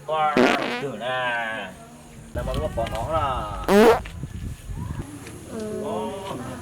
哇，对呢，那么多宝宝了。哦，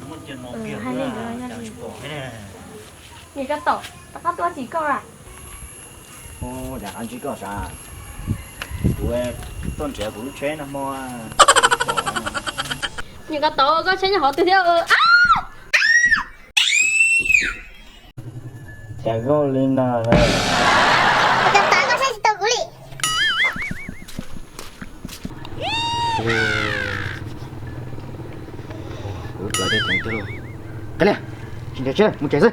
怎么见毛病了？讲出口呢？你个抖，大家多几个啊？哦，两安几个啥？tôi tôn trẻ của chế nó mua你个抖，个钱好对掉啊！trẻ gấu lên là Đập phá con xe tàu của lì. ủa lại đây chẳng chơi luôn cái này xin chào chưa muốn chạy rồi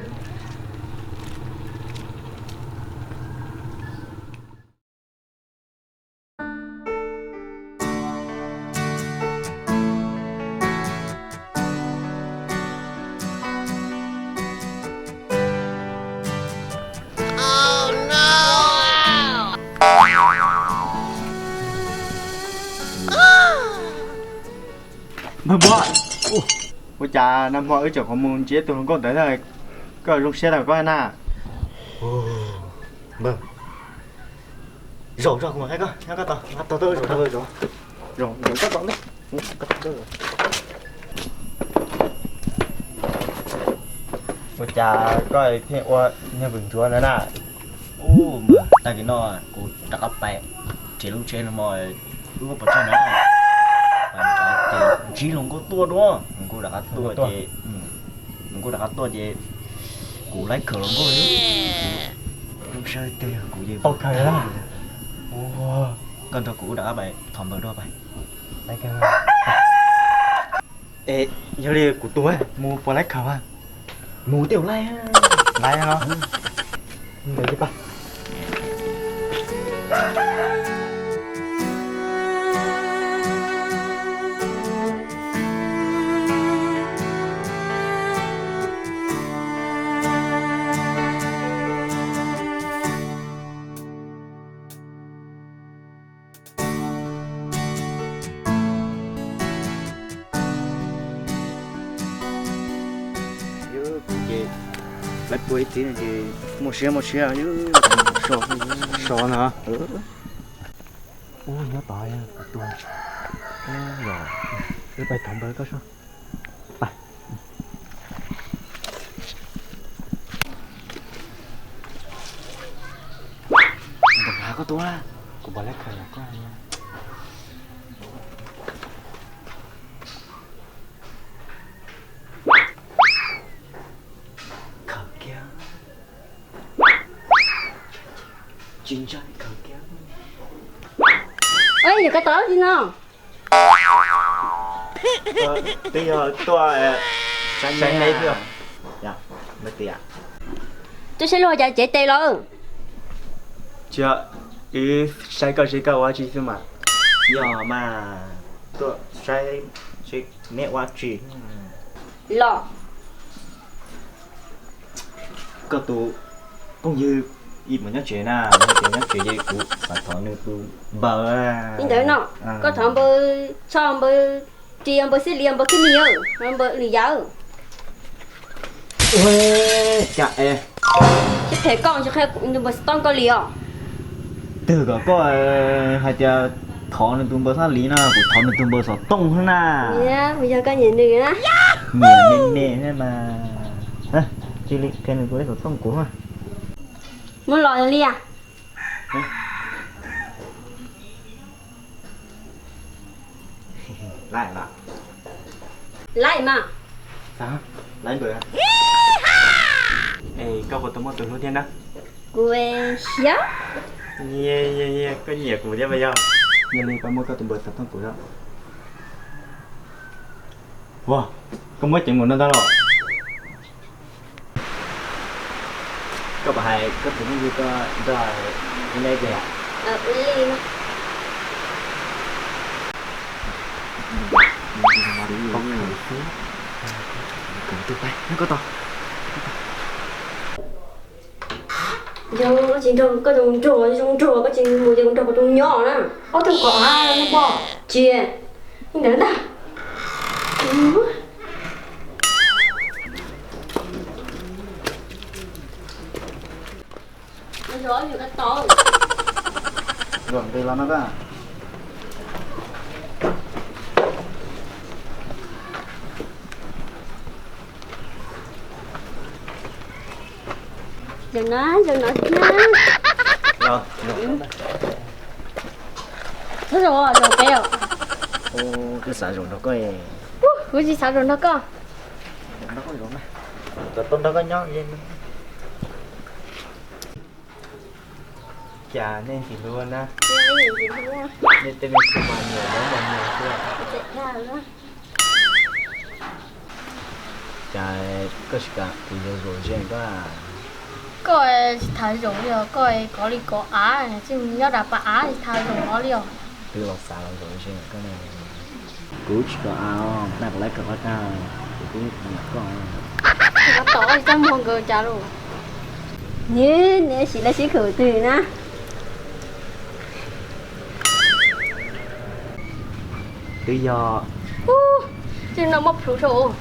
mà bọ ôi chà năm bọ ở chỗ có muốn chế tôi không có tới rồi có lúc xe là có na vâng rồi không phải có tao rồi rồi các bạn đấy ôi chà coi thế ôi nhà vườn chúa nữa nè ô mà ta cái nó cô đặt ấp bẹ chỉ lúc trên là mọi lúc có chân này chỉ lòng có tua đó cô đặt tua chị cô đặt tua chị cô lấy cửa lòng cô ấy lúc chơi tiền cô gì ok đó ô con tao cô đặt bẹ thòng bờ đó bẹ lấy cái ê giờ đi của tôi mua qua lấy khẩu à mua tiểu lấy hả để đi ba lấy bưởi tí này thì một xe chứ sò nữa ôi nhớ tỏi à tuần rồi đi bay thẳng bơi có sao bay đừng hả có tua của bà lấy khởi là có ai nha chính trái khởi kéo ơi nhiều cái tớ gì nào bây giờ tôi sáng nay chưa dạ mấy tỷ ạ tôi sẽ lo cho chị tê luôn chưa ý sai câu quá chi mà giờ mà tôi sai mẹ quá chi lo có tụ cũng như ít mà nhắc chuyện à nhắc chuyện gì cũng phải thọ nữa tôi bờ à nhưng đấy nó có thằng bơ cho bơ chi bơ xí liềm bơ cái nhiều bơ lì giáo ôi chà chứ thể con chứ khai cũng bơ tông có liều từ có hai tia thọ nữa tôi bơ sát lý na của thọ nữa tôi bơ sọ tông hơn na nhá bây giờ có nhìn được á nhìn nè thế mà à chỉ lý cái này tôi sọ tông của mà muốn lòi đi à lại mà sao lại bữa ê câu của tôi muốn từ hướng thiên đó quê xía yeah có nhiều của thế bây giờ nhà này có mua câu từ bữa sắp thằng của đó wow có mấy chuyện muốn nó đó rồi có bài có cũng như có rồi như đây kìa đi mà cầm từ tay nó có to giờ nó chỉ trồng có trồng trộn có chỉ mua trồng trộn có trồng nhỏ nè có trồng cỏ nó bỏ chia nhưng đấy ta nó gió nhiều cái to Rồi đây là nó cả. Đừng nói chứ nó. Rồi. Thế rồi kêu. Ô cái xả rồi nó coi. Cái gì sao rồi nó cơ? Nó có rồi này. Tao tôn nó có nhóc gì nữa. Chà nên thì luôn á. Nên tên mình không mà nhiều đó mà nhiều chưa. Chà có gì cả thì rồi riêng có à. Coi thay rồi liền, coi có đi có á, chứ nhớ đã bà á thì thay rồi nó liền. Cứ lọc xả rồi riêng cái này. Cú chỉ có áo, nãy lấy cái gì thì cũng nhặt con. Nó tỏ thì chắc muốn cơ trả rồi. Nè chỉ là chỉ khử từ nè. Tự do. Chứ nó móc số số.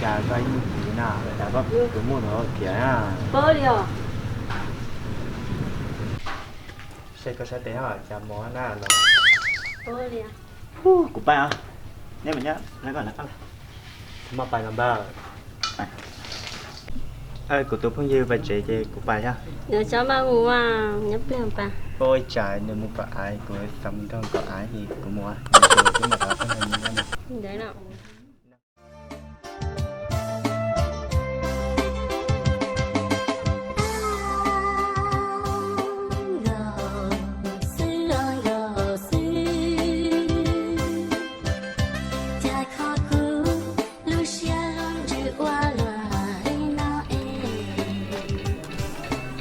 Chà có anh gì nào, chà có cái mua nó kìa à. Bơ liền. Sẽ có sẽ té hả, chà mó na nó. Bơ liền. Của ba à? Nè mình nhá, lấy còn là mà bài làm ba. Của tôi phong dư và chị của bà nhá. Nếu cháu ba ngủ à, nhấp lên bà. Ôi trời, nếu muốn có ai, của sống không có ai thì của mua. Nhưng mà có cái hình như này. Đấy nào.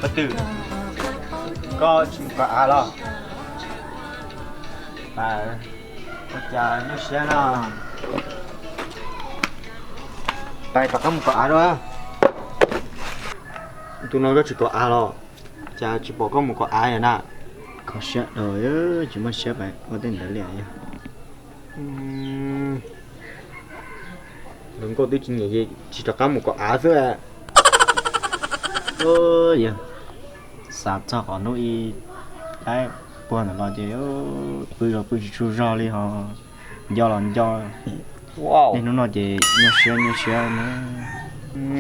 Bất tử có chuyện có ai lo bà cha nó sẽ nó tại có không có ai đâu tụi nó có chỉ có ai lo cha chỉ bỏ có một có ai nè có sẽ rồi chỉ mất sẽ vậy có tên để lẻ nhá đừng có tí chuyện gì chỉ có một có ai thôi à ôi giờ sạp cho họ nuôi đấy buồn là gì bây giờ bây giờ ra đi họ do là do wow nên nó nói gì nhau xe nữa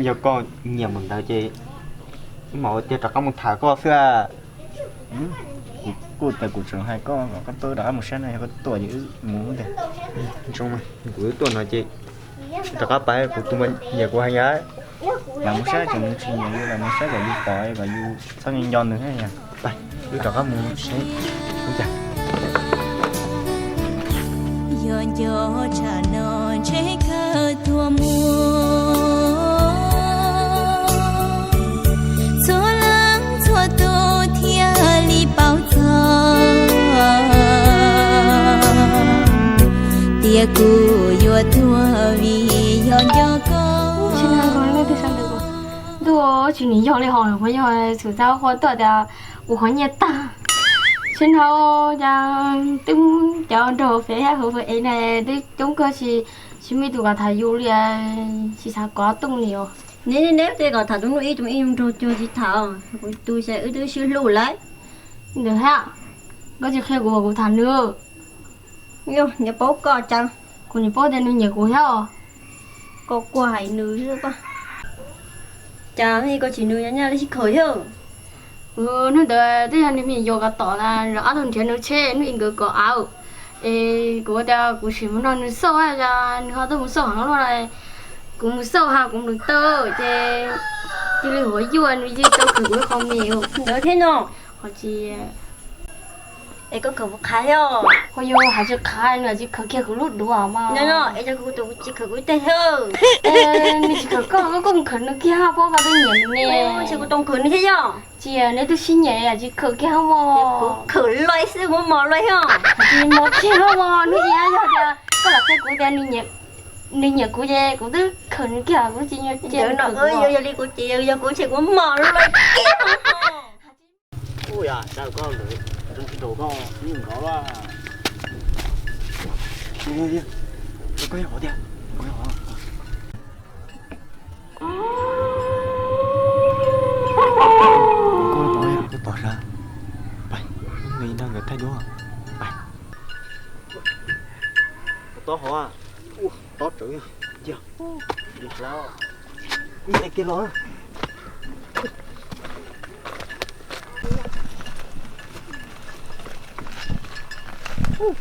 giờ con nhiều mình đâu chị mọi tiền có một thả có xưa cô tại cụ trưởng hai con có tôi đã một sáng này có tuổi như muốn thế trong mà cuối tuần nói chị tất cả bài của tụi mình nhiều của hai gái làm một sáng chừng chuyện như là một sáng là đi cõi và du sang nhân dân nữa nha đây đi trò có một sáng đúng chưa yo cha non che cơ tua mua cho lắng cho tô thiên li bao giờ tia cu yo tua vì yo có Chị nào nói lên thì sao được rồi. Tôi chỉ nghĩ lấy hỏi với rồi sự sao có tuổi là của nhiệt ta. Xin hô cho tung cho đồ phía hữu với này đi chúng cơ chỉ mới tụi cả thầy du liền chỉ sao có tung nhiều. Nếu thì có thầy tung ý chúng em cho chị thảo tôi sẽ ước siêu lù lại. Được ha. Có chỉ khi của thằng nữa. Yo, nhà bố có chăng? Của nhà bố đây nó nhiều của heo. Có quài nữ nữa ba. Chả thì có chỉ nữ nha là chỉ khởi heo. Nó đợi thế anh mình yoga tỏ là rõ thằng trẻ nó chơi nó ingờ có áo. Của ta của chỉ muốn nó sâu hay là họ tôi muốn sâu hẳn nó này cũng sâu ha cũng được tơ chứ chứ là hỏi yuan vì tao cứ cũng không nhiều. Đỡ thế nào? Họ chỉ có một khai không? Họ yêu hay chỉ khai là chỉ khai kia cứ lút đúng không mà? Nó cho cứ tụi chỉ cứ cái tên hơn. Mình chỉ cứ có cũng khẩn nó kia bao bao cái nhện nè. Chỉ có tông khẩn thế chứ? Chỉ nếu tôi xin nhẹ là chỉ khẩn kia không mà? Khẩn loại sư mà mò loại không? Chỉ một kia không mà? Nó gì á giờ có là cái của đen đi nhẹ. Nên nhớ của chị cũng tức khẩn kia cũng chỉ nhớ chị nó ơi giờ đi của chị giờ của chị cũng mò loại kia. ôi à sao con được trong cái đồ con nhưng có là đi có nhỏ đi có nhỏ cô khai đúng không? Bài. To hả? To trứng. Chưa? Đi sao? Đi đây kia nó.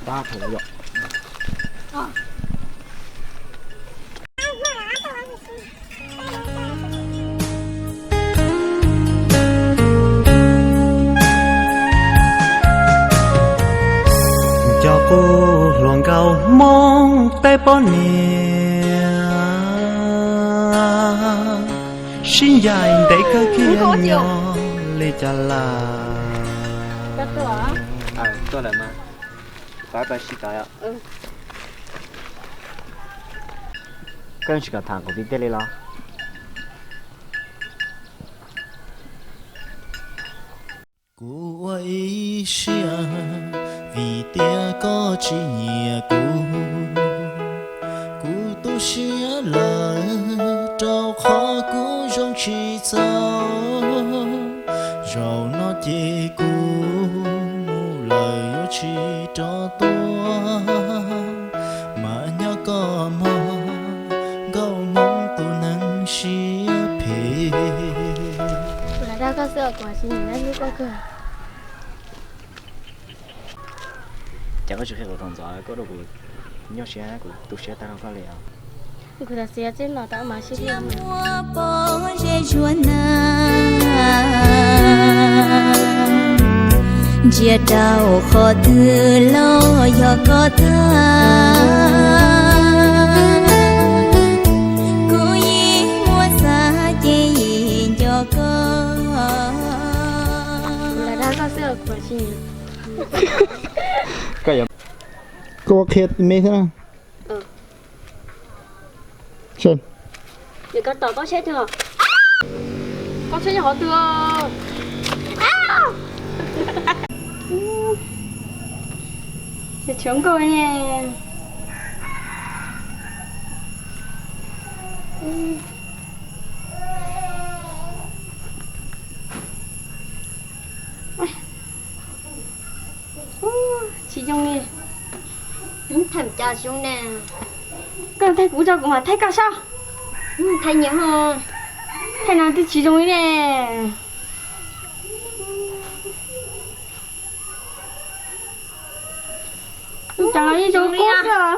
Ba thằng rồi. Cho cô luồng cầu mong tay bó nè xin dài để cơ kia nhỏ lê chà la tôi lại mà bye bye xí cái ạ cái gì cả thằng của đi tele lo cô ấy xia vì tia có chỉ nhẹ cô tu xia lời trao khó cô trong chỉ sao rồi nó chỉ cô mu lời yêu chỉ cho tôi mà nhớ có mơ gấu mong tu nâng xia phê là ra có sợ quả xin nhìn nó có cười chẳng có chuyện khác của thằng giỏi có đâu của nhau xe của tụ xe ta đâu có liền người ta xe trên nó ta mà xí Chia mua bó rê chua na chia đau khó thư lo do có tha cô ý mua xa chê gì cho có là ra có sợ quả xin nhìn cô khét mấy thế nào Sơn để con tỏ có chết chưa con chết cho họ tưa sẽ chống coi nè chị trong đi Thầm cho xuống nè. con thấy cú cho của mà thấy cao sao Thấy nhiều hơn. thấy nào thì chị trong đi nè chẳng nói gì cho cô à